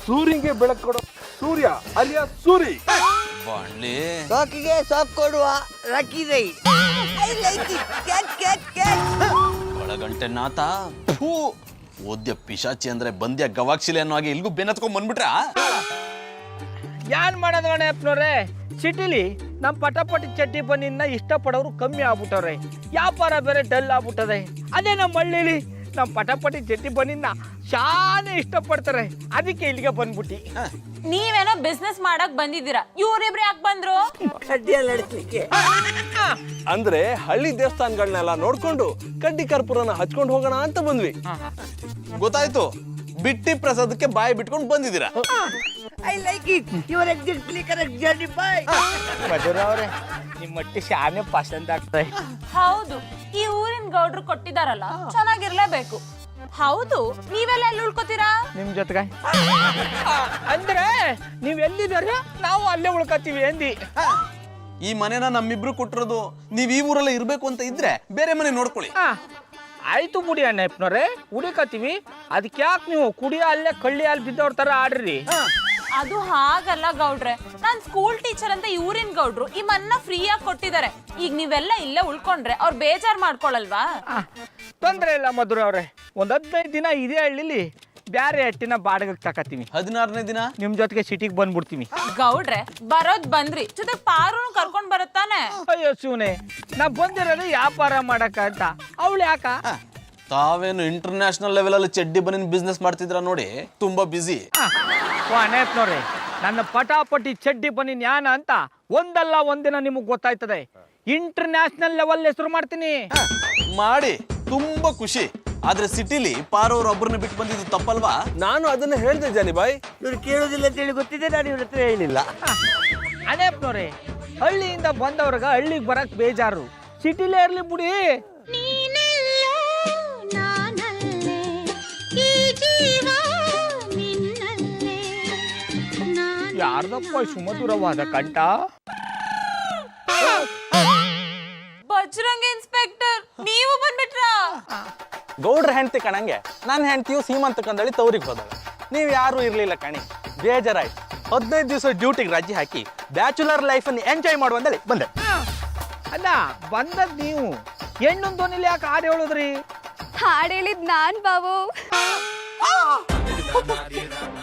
ಸೂರ್ಯಗೆ ಬೆಳಕು ಕೊಡೋ ಸೂರ್ಯ ಅಲಿಯಾ ಸೂರಿ. ಬಾಣ್ಲಿ ಸಾಕಿಗೆ ಸಾಕು ಕೊಡುವ ಲಕ್ಕಿರೈ. ಒಳಗಂಟೆ ನಾತ. ಓದ್ಯ ಪಿಶಾಚಿ ಅಂದ್ರೆ ಬಂದ್ಯ ಗವಾಕ್ಷಿಲೆ ಅನ್ನೋ ಹಾಗೆ ಇಲ್ಗೂ ಬೆನ್ನತ್ಕೊಂಡ್ ಬಂದ್ಬಿಟ್ರ. ಏನ್ ಮಾಡೋದು ಅಣ್ಣಪ್ಪನವ್ರೆ, ಸಿಟಿಲಿ ನಮ್ಮ ಪಟಾಪಟಿ ಚಟ್ನಿ ಬನ್ನಿನ ಇಷ್ಟಪಡೋರು ಕಮ್ಮಿ ಆಗ್ಬಿಟ್ಟವ್ರೆ. ವ್ಯಾಪಾರ ಬೇರೆ ಡಲ್ ಆಗ್ಬಿಟ್ಟದೆ. ಅದೇ ನಮ್ಮ ಹಳ್ಳಿಲಿ ನಮ್ಮ ಪಟಾಪಟಿ ಚಟ್ನಿ ಬನ್ನಿನ ಶಾನೆ ಇಷ್ಟಪಡ್ತಾರೆ. ಅದಕ್ಕೆ ಇಲ್ಲಿಗೆ ಬಂದ್ಬಿಟ್ಟು. ನೀವೇನೋ ಬಿಸ್ನೆಸ್ ಮಾಡಕ್ ಬಂದಿದ್ದೀರಾ, ಇವ್ರಿಬ್ರು ಯಾಕೆ ಬಂದ್ರು? ಅಂದ್ರೆ ಹಳ್ಳಿ ದೇವಸ್ಥಾನಗಳನ್ನೆಲ್ಲ ನೋಡ್ಕೊಂಡು ಕಡ್ಡಿ ಕರ್ಪೂರನ ಹಚ್ಕೊಂಡು ಹೋಗೋಣ ಅಂತ ಬಂದ್ವಿ. ಗೊತ್ತಾಯ್ತು, ಬಿಟ್ಟಿ ಪ್ರಸಾದಕ್ಕೆ ಬಾಯಿ ಬಿಟ್ಕೊಂಡು ಬಂದಿದ್ದೀರಾ. ಮಧುರ ಅವ್ರೆ, ನಿಮ್ಮ ಮಟ್ಟಿ ಶಾನೆ ಪಸಂದ್ ಆಗ್ತದೆ. ಹೌದು, ಈ ಊರಿನ ಗೌಡ್ರು ಕೊಟ್ಟಿದಾರಲ್ಲ, ಚೆನ್ನಾಗಿರ್ಲೇಬೇಕು. ಹೌದು, ನೀವೆಲ್ಲ ಎಲ್ಲಿ ಉಳ್ಕೋತೀರಾ? ನಿಮ್ ಜೊತೆಗೆ ಅಂದ್ರೆ ನೀವ್ ಎಲ್ಲಿದಾರ ನಾವು ಅಲ್ಲೇ ಉಳ್ಕೋತೀವಿ ಅಂದಿ. ಈ ಮನೆನ ನಮ್ಮಿಬ್ರು ಕೊಟ್ಟಿರೋದು. ನೀವ್ ಈ ಊರಲ್ಲೇ ಇರ್ಬೇಕು ಅಂತ ಇದ್ರೆ ಬೇರೆ ಮನೆ ನೋಡ್ಕೊಳ್ಳಿ. ಆಯ್ತು ಬಿಡಿ ಅಣ್ಣಪ್ಪನವ್ರೆ, ಹುಡುಕತ್ತೀವಿ. ಅದಕ್ಕೆ ಯಾಕೆ ನೀವು ಕುಡಿಯೋ ಅಲ್ಲೇ ಕಳ್ಳಿ ಅಲ್ಲಿ ಬಿದ್ದವ್ರ ತರ ಆಡ್ರಿ? ಅದು ಹಾಗಲ್ಲ ಗೌಡ್ರೆ, ನಾನ್ ಸ್ಕೂಲ್ ಟೀಚರ್ ಅಂತ ಇವ್ರಿನ್ ಗೌಡ್ರು ಈ ಮನ್ನ ಫ್ರೀಯಾಗಿ ಕೊಟ್ಟಿದ್ದಾರೆ. ಈಗ ನೀವೆಲ್ಲ ಇಲ್ಲೇ ಉಳ್ಕೊಂಡ್ರೆ ಅವ್ರು ಬೇಜಾರ್ ಮಾಡ್ಕೊಳಲ್ವಾ? ತೊಂದ್ರೆ ಇಲ್ಲ ಮಧುರ ಅವ್ರೆ, ಒಂದ್ 15 ದಿನ ಇದೇ ಹಳ್ಳಿಲಿ ಬ್ಯಾರೆ ಹಟ್ಟಿನ ಬಾಡಿಗೆಗೆ ತಕತ್ತೀವಿ. 16ನೇ ದಿನ ನಿಮ್ ಜೊತೆಗೆ ಸಿಟಿಗೆ ಬಂದ್ಬಿಡ್ತೀವಿ. ಗೌಡ್ರೆ ಬರೋದ್ ಬಂದ್ರಿ, ಜೊತೆ ಪಾರುನು ಕರ್ಕೊಂಡ್ ಬರುತ್ತಾನೆ. ಅಯ್ಯೋ ಶಿವನೇ, ನಾ ಬಂದಿರೋದು ವ್ಯಾಪಾರ ಮಾಡಕ ಅಂತ. ಅವಳು ಯಾಕ? ತಾವೇನು ಇಂಟರ್ನ್ಯಾಷನಲ್ ಲೆವೆಲ್ ಅಲ್ಲಿ ಚಡ್ಡಿ ಬನ್ನಿ ಬಿಸ್ನೆಸ್ ಮಾಡ್ತಿದ್ರ ನೋಡಿ, ತುಂಬಾ ಬಿಸಿ. ಅನೇಪ್ನವ್ರೆ, ನನ್ನ ಪಟಾಪಟಿ ಚಡ್ಡಿ ಬನ್ನಿ ಜ್ಞಾನ ಅಂತ ಒಂದಲ್ಲ ಒಂದಿನ ನಿಮಗ್ ಗೊತ್ತಾಯ್ತದೆ. ಇಂಟರ್ನ್ಯಾಷನಲ್ ಲೆವೆಲ್ ಹೆಸರು ಮಾಡ್ತೀನಿ. ಮಾಡಿ ತುಂಬಾ ಖುಷಿ. ಆದ್ರೆ ಸಿಟಿಲಿ ಪಾರವ್ರ ಒಬ್ಬರನ್ನ ಬಿಟ್ಟು ಬಂದಿದ್ದು ತಪ್ಪಲ್ವಾ? ನಾನು ಅದನ್ನ ಹೇಳ್ದೆ ಜಾನಿ ಬಾಯ್. ಇವ್ರು ಕೇಳೋದಿಲ್ಲ ಅಂತೇಳಿ ಗೊತ್ತಿದೆ, ನಾನು ಇವ್ರ ಹತ್ರ ಹೇಳಿಲ್ಲ. ಅನೇಪ್ನವ್ರೆ, ಹಳ್ಳಿಯಿಂದ ಬಂದವ್ರಗ ಹಳ್ಳಿಗೆ ಬರಕ್ ಬೇಜಾರು. ಸಿಟಿಲೇ ಇರ್ಲಿ ಬಿಡಿ. ಯಾರ್ದಪ್ಪ ಸುಮಧುರವಾದ ಕಂಠ? ಬಜರಂಗ ಇನ್ಸ್ಪೆಕ್ಟರ್, ನೀವು ಬಂದ್ಬಿಟ್ರಾ? ಗೌಡ್ರ ಹೆಂಡತಿ ಕಣಂಗೆ ನನ್ನ ಹೆಂಡತಿಯು ಸೀಮಂತ ಕಂದಳಿ ತವ್ರಿಗೆ ಹೋದಳು. ನೀವು ಯಾರು ಇರ್ಲಿಲ್ಲ ಕಣಿ, ಬೇಜಾರಾಯ್ತು. 15 ದಿವಸ ಡ್ಯೂಟಿಗೆ ರಜೆ ಹಾಕಿ ಬ್ಯಾಚುಲರ್ ಲೈಫ್ ಅನ್ನು ಎಂಜಾಯ್ ಮಾಡುವಂದೇಳಿ ಬಂದೆ. ಅಲ್ಲ, ಬಂದದ್ ನೀವು ಹೆಣ್ಣೊಂದು ಧ್ವನಿಲಿ ಯಾಕೆ ಹಾಡು ಹೇಳಿದ್ರಿ? ಹಾಡು ಹೇಳಿದ್ ನಾನ್ ಬಾವು.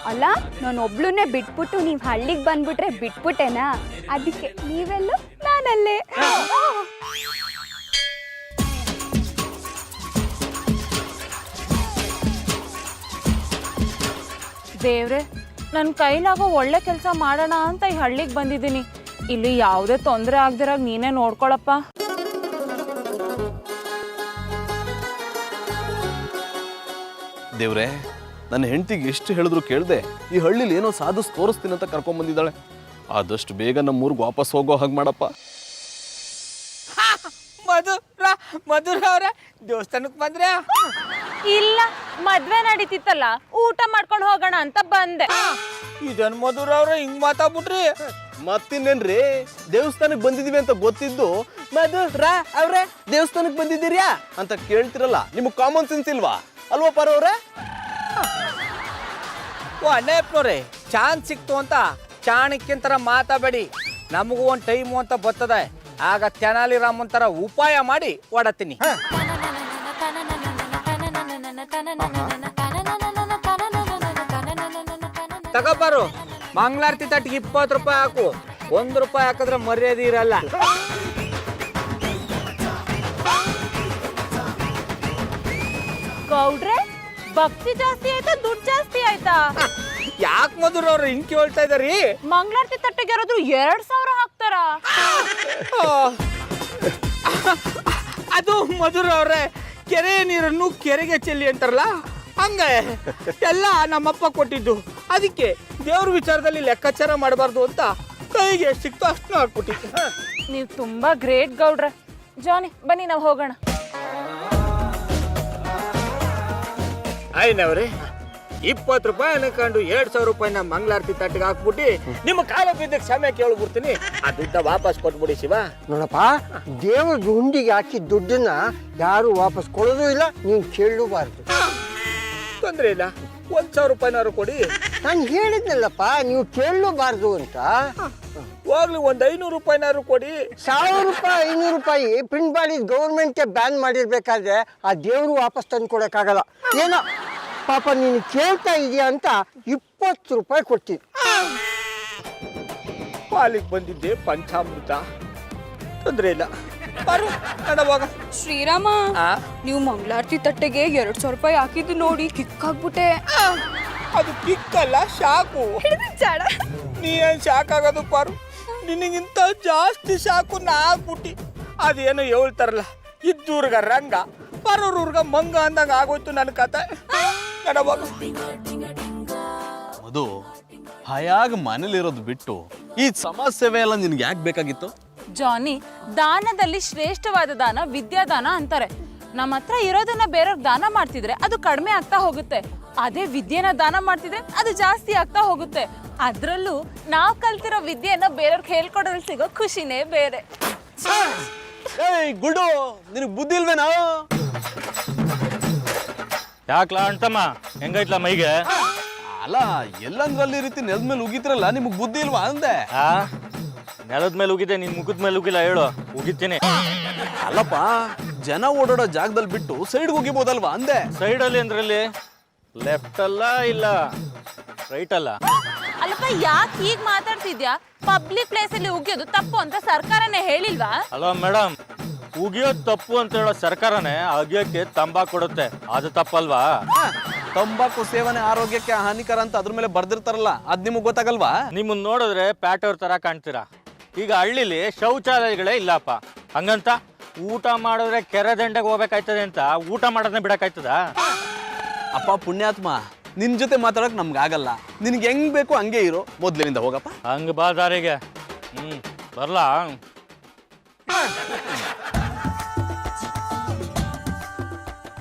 ಅಲ್ಲ, ನಾನು ಒಬ್ಳನ್ನೇ ಬಿಟ್ಬಿಟ್ಟು ನೀವ್ ಹಳ್ಳಿಗೆ ಬಂದ್ಬಿಟ್ರೆ ಬಿಟ್ಬಿಟ್ಟೆನಾ? ಅದಕ್ಕೆ ನೀವೆಲ್ಲೂ ನಾನಲ್ಲೇ. ದೇವ್ರೆ, ನನ್ನ ಕೈಲಾಗೋ ಒಳ್ಳೆ ಕೆಲಸ ಮಾಡೋಣ ಅಂತ ಈ ಹಳ್ಳಿಗೆ ಬಂದಿದ್ದೀನಿ. ಇಲ್ಲಿ ಯಾವುದೇ ತೊಂದರೆ ಆಗ್ದಿರಾಗ ನೀನೇ ನೋಡ್ಕೊಳಪ್ಪ. ದೇವ್ರೆ, ನನ್ನ ಹೆಂಡತಿಗೆ ಎಷ್ಟು ಹೇಳಿದ್ರು ಕೇಳ್ದೆ. ಈ ಹಳ್ಳಿಲಿ ಏನೋ ಸಾಧಿಸಿ ತೋರಿಸ್ತೀನಿ ಅಂತ ಕರ್ಕೊಂಡ್ ಬಂದಿದ್ದಾಳೆ. ಆದಷ್ಟು ಬೇಗ ನಮ್ಮೂರ್ಗೆ ವಾಪಸ್ ಹೋಗೋ ಹಾಗೆ ಮಾಡಪ್ಪ. ಮಧುರ ಅವ್ರ ದೇವಸ್ಥಾನಕ್ಕೆ ಬಂದ್ರೆ? ಇಲ್ಲ, ಮದ್ವೆ ನಡೀತಿತ್ತಲ್ಲ, ಊಟ ಮಾಡ್ಕೊಂಡು ಹೋಗೋಣ ಅಂತ ಬಂದೆ. ಇದನ್ ಮಧುರ ಅವ್ರ ಹಿಂಗ್ ಮಾತಾಡ್ಬಿಟ್ರಿ? ಮತ್ತಿನ್ನೇನ್ರಿ, ದೇವಸ್ಥಾನಕ್ಕೆ ಬಂದಿದೀವಿ ಅಂತ ಗೊತ್ತಿದ್ದು ಮಧುರ ಅವ್ರೆ ದೇವಸ್ಥಾನಕ್ಕೆ ಬಂದಿದ್ದೀರ್ಯಾ ಅಂತ ಕೇಳ್ತಿರಲ್ಲ. ನಿಮ್ಗೆ ಕಾಮನ್ ಸೆನ್ಸ್ ಇಲ್ವಾ? ಅಲ್ವಾ ಪಾರವ್ರೆ? ಓ ಅಣ್ಣಪ್ಪನವ್ರೆ, ಚಾನ್ಸ್ ಸಿಕ್ತು ಅಂತ ಚಾಣಕ್ಯಂತರ ಮಾತಾಬೇಡಿ. ನಮಗೂ ಒಂದು ಟೈಮು ಅಂತ ಬರ್ತದೆ. ಆಗ ತೆನಾಲಿ ರಾಮನ್ ತರ ಉಪಾಯ ಮಾಡಿ ಓಡತ್ತೀನಿ. ತಗೋಬಾರು, ಮಂಗಳಾರತಿ ತಟ್ಟಿಗೆ 20 ರೂಪಾಯಿ ಹಾಕು. 1 ರೂಪಾಯಿ ಹಾಕಿದ್ರೆ ಮರ್ಯಾದೆ ಇರಲ್ಲ. ಗೌಡ್ರೆ, ಭಕ್ತಿ ಜಾಸ್ತಿ ಆಯ್ತಾ ದುಡ್ಡು ಜಾಸ್ತಿ ಆಯ್ತಾ? ಯಾಕೆ ಮಧುರ ಅವ್ರು ಹಿಂಗ್ ಕೇಳ್ತಾ ಇದಾರಿ? ಮಂಗಳಾರತಿ ತಟ್ಟಿಗೆ ಯಾರಾದ್ರೂ 2000 ಹಾಕ್ತಾರ? ಅದು ಮಧುರ ಅವ್ರೆ, ಕೆರೆ ನೀರನ್ನು ಕೆರೆಗೆ ಚೆಲ್ಲಿ ಅಂತಾರಲ್ಲ, ಹಂಗೆ ಎಲ್ಲ ನಮ್ಮಪ್ಪ ಕೊಟ್ಟಿದ್ದು. ಅದಕ್ಕೆ ದೇವ್ರ ವಿಚಾರದಲ್ಲಿ ಲೆಕ್ಕಾಚಾರ ಮಾಡಬಾರ್ದು ಅಂತ ಕೈಗೆ ಎಷ್ಟು ಸಿಕ್ತು ಅಷ್ಟು ಹಾಕ್ಬಿಟ್ಟಿತ್ತು. ನೀವು ತುಂಬಾ ಗ್ರೇಟ್ ಗೌಡ್ರೆ. ಜಾನಿ, ಬನ್ನಿ ನಾವು ಹೋಗೋಣ. ಆಯ್ನವ್ರೆ, 20 ರೂಪಾಯಿ ಅನ್ಕೊಂಡು 2000 ರೂಪಾಯಿನ ಮಂಗಳಾರತಿ ತಟ್ಟಿಗೆ ಹಾಕ್ಬಿಟ್ಟು ನಿಮ್ಮ ಕಾಲ ಬಿದ್ದ ಕ್ಷಮೆ ಕೇಳ್ಬಿಡ್ತೀನಿ. ಆ ದುಡ್ಡ ವಾಪಸ್ ಕೊಟ್ಬಿಡಿ ಶಿವ. ನೋಡಪ್ಪ, ದೇವ್ರ ಹುಂಡಿಗೆ ಹಾಕಿದ ದುಡ್ಡನ್ನ ಯಾರು ವಾಪಸ್ ಕೊಡೋದು ಇಲ್ಲ, ನೀವು ಕೇಳಬಾರ್ದು. ತೊಂದ್ರೆ ಇಲ್ಲ, 1000 ರೂಪಾಯಿನಾರು ಕೊಡಿ. ನಾನು ಹೇಳಿದ್ನಲ್ಲಪ್ಪ, ನೀವು ಕೇಳಬಾರ್ದು ಅಂತ. ಹೋಗ್ಲಿ, 500 ರೂಪಾಯಿನಾರು ಕೊಡಿ. 1000 ರೂಪಾಯಿ 500 ರೂಪಾಯಿ ಪ್ರಿಂಟ್ ಮಾಡಿ ಗೌರ್ಮೆಂಟ್ಗೆ ಬ್ಯಾನ್ ಮಾಡಿರ್ಬೇಕಾದ್ರೆ ಆ ದೇವ್ರು ವಾಪಸ್ ತಂದು ಕೊಡೋಕ್ಕಾಗಲ್ಲ. ಏನೋ ಪಾಪ ನೀನು ಕೇಳ್ತಾ ಇದೀಯಾ ಅಂತ 20 ರೂಪಾಯಿ ಕೊಡ್ತೀನಿ. ಪಾಲಿಗೆ ಬಂದಿದ್ದೆ ಪಂಚಾಮೃತ. ತೊಂದ್ರೆ ಇಲ್ಲ, ಬಾರು ನಡವಾಗ. ಶ್ರೀರಾಮ, ನೀವು ಮಂಗಳಾರತಿ ತಟ್ಟೆಗೆ 2000 ರೂಪಾಯಿ ಹಾಕಿದ್ದು ನೋಡಿ ಕಿಕ್ಕಾಗ್ಬಿಟ್ಟೆ. ಅದು ಕಿಕ್ಕಲ್ಲ, ಶಾಕು. ನೀ ಏನ್ ಶಾಕ್ ಆಗೋದು ಪಾರು? ನಿನಗಿಂತ ಜಾಸ್ತಿ ಶಾಕು ನಾ ಆಗ್ಬಿಟ್ಟಿ. ಅದೇನೋ ಹೇಳ್ತಾರಲ್ಲ, ಇದ್ದೂರ್ಗ ರಂಗ ಬರೋರ್ಗ ಮಂಗ ಅಂದಂಗ ಆಗೋಯ್ತು ನನ್ನ ಕತೆ. ನಡವಾಗ. ಅದು ಹಾಯಾಗಿ ಮನೇಲಿರೋದು ಬಿಟ್ಟು ಈ ಸಮಾಜ ಸೇವೆ ಎಲ್ಲ ನಿನ್ಗೆ ಯಾಕೆ ಬೇಕಾಗಿತ್ತು? ಜಾನಿ, ದಾನದಲ್ಲಿ ಶ್ರೇಷ್ಠವಾದ ದಾನ ವಿದ್ಯಾದಾನ ಅಂತಾರೆ. ನಮ್ಮ ಹತ್ರ ಇರೋದನ್ನ ಬೇರೆಯವ್ರಿಗೆ ದಾನ ಮಾಡ್ತಿದ್ರೆ ಅದು ಕಡಿಮೆ ಆಗ್ತಾ ಹೋಗುತ್ತೆ. ಅದೇ ವಿದ್ಯೆನ ದಾನ ಮಾಡ್ತಿದ್ರೆ ಅದು ಜಾಸ್ತಿ ಆಗ್ತಾ ಹೋಗುತ್ತೆ. ಅದ್ರಲ್ಲೂ ನಾವ್ ಕಲ್ತಿರೋ ವಿದ್ಯೆಯನ್ನ ಬೇರೆಯವ್ರಿಗೆ ಹೇಳ್ಕೊಡೋದ್ರಲ್ಲಿ ಸಿಗೋ ಖುಷಿನೇ ಬೇರೆ. ಏಯ್ ಗುಡ್ಡು, ನಿನಗೆ ಬುದ್ಧಿ ಇಲ್ವೇನಾ? ಯಾಕ್ಲಾ ಅಣ್ತಮ್ಮ, ಹೆಂಗೈತ್ಲಾ ಮೈಗೆ? ಅಲ್ಲ, ಎಲ್ಲಂದ್ರಲ್ಲಿ ರೀತಿ ನೆಲದ ಮೇಲೆ ಉಗಿತಿರಲ್ಲ, ನಿಮಗೆ ಬುದ್ಧಿ ಇಲ್ವಾ ಅಂದೆ. ನೆಲದ ಮೇಲೆ ಉಗಿದೆ, ನಿನ್ ಮುಖದ ಮೇಲೆ ಉಗಿಲ್ಲ, ಹೇಳು. ಉಗಿತೀನಿ. ಅಲ್ಲಪ್ಪ, ಜನ ಓಡಾಡೋ ಜಾಗದಲ್ಲಿ ಬಿಟ್ಟು ಸೈಡ್ಗೆ ಹೋಗಿಬೋದಲ್ವಾ ಅಂದೆ. ಸೈಡಲ್ಲಿ ಅಂದ್ರಲ್ಲಿ ಲೆಫ್ಟ್ ಅಲ್ಲ ಇಲ್ಲ ರೈಟ್ ಅಲ್ಲ? ಅಲ್ಲಪ್ಪ, ಯಾಕೆ ಹೀಗ್ ಮಾತಾಡ್ತಿದ್ಯಾ? ಪಬ್ಲಿಕ್ ಪ್ಲೇಸ್ ಅಲ್ಲಿ ಉಗಿಯೋದು ತಪ್ಪು ಅಂತ ಸರ್ಕಾರನೇ ಹೇಳಿಲ್ವಾ? ಅಲ್ವಾ ಮೇಡಮ್, ಉಗಿಯೋದು ತಪ್ಪು ಅಂತ ಹೇಳೋ ಸರ್ಕಾರನೇ ಅಗಿಯೋಕ್ಕೆ ತಂಬಾಕು ಕೊಡುತ್ತೆ, ಅದು ತಪ್ಪಲ್ವಾ? ತಂಬಾಕು ಸೇವನೆ ಆರೋಗ್ಯಕ್ಕೆ ಹಾನಿಕರ ಅಂತ ಅದ್ರ ಮೇಲೆ ಬರ್ದಿರ್ತಾರಲ್ಲ, ಅದ್ ನಿಮಗೆ ಗೊತ್ತಾಗಲ್ವಾ? ನಿಮ್ಮನ್ನ ನೋಡಿದ್ರೆ ಪ್ಯಾಟೋರ್ ತರ ಕಾಣ್ತೀರಾ. ಈಗ ಹಳ್ಳಿಲಿ ಶೌಚಾಲಯಗಳೇ ಇಲ್ಲಪ್ಪ, ಹಂಗಂತ ಊಟ ಮಾಡಿದ್ರೆ ಕೆರೆ ದಂಡೆಗೆ ಹೋಗ್ಬೇಕಾಯ್ತದೆ ಅಂತ ಊಟ ಮಾಡೋದನ್ನ ಬಿಡಕ್ಕಾಯ್ತದ? ಅಪ್ಪ ಪುಣ್ಯಾತ್ಮ, ನಿನ್ ಜೊತೆ ಮಾತಾಡಕ್ ನಮ್ಗೆ ಆಗಲ್ಲ. ನಿನ್ಗೆ ಹೆಂಗ್ ಬೇಕು ಹಂಗೆ ಇರೋ, ಮೊದ್ಲಿನಿಂದ ಹೋಗಪ್ಪ. ಹಂಗ ಬಾ ದಾರಿಗೆ. ಬರ್ಲಾ?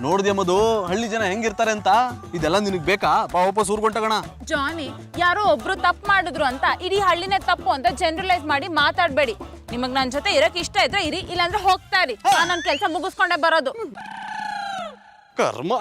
ನೋಡ್ದೆ ಮಧು, ಹಳ್ಳಿ ಜನ ಹೆಂಗಿರ್ತಾರೆ ಅಂತ. ಇದೆಲ್ಲ ನಿನಗ್ ಬೇಕಾ? ವಾಪಸ್ ಊರ್ಗೊಂಟಗೋಣ. ಜಾನಿ, ಯಾರೋ ಒಬ್ರು ತಪ್ಪು ಮಾಡಿದ್ರು ಅಂತ ಇಡೀ ಹಳ್ಳಿನೇ ತಪ್ಪು ಅಂತ ಜನರಲೈಸ್ ಮಾಡಿ ಮಾತಾಡ್ಬೇಡಿ. ನಿಮಗ್ ನನ್ ಜೊತೆ ಇರಕ್ ಇಷ್ಟ ಇದ್ರೆ ಇರಿ, ಇಲ್ಲಾಂದ್ರೆ ಹೋಗ್ತಾ ಇರಿ. ನಾನು ನನ್ನ ಕೆಲಸ ಮುಗಿಸ್ಕೊಂಡೇ ಬರೋದು. ಕರ್ಮ.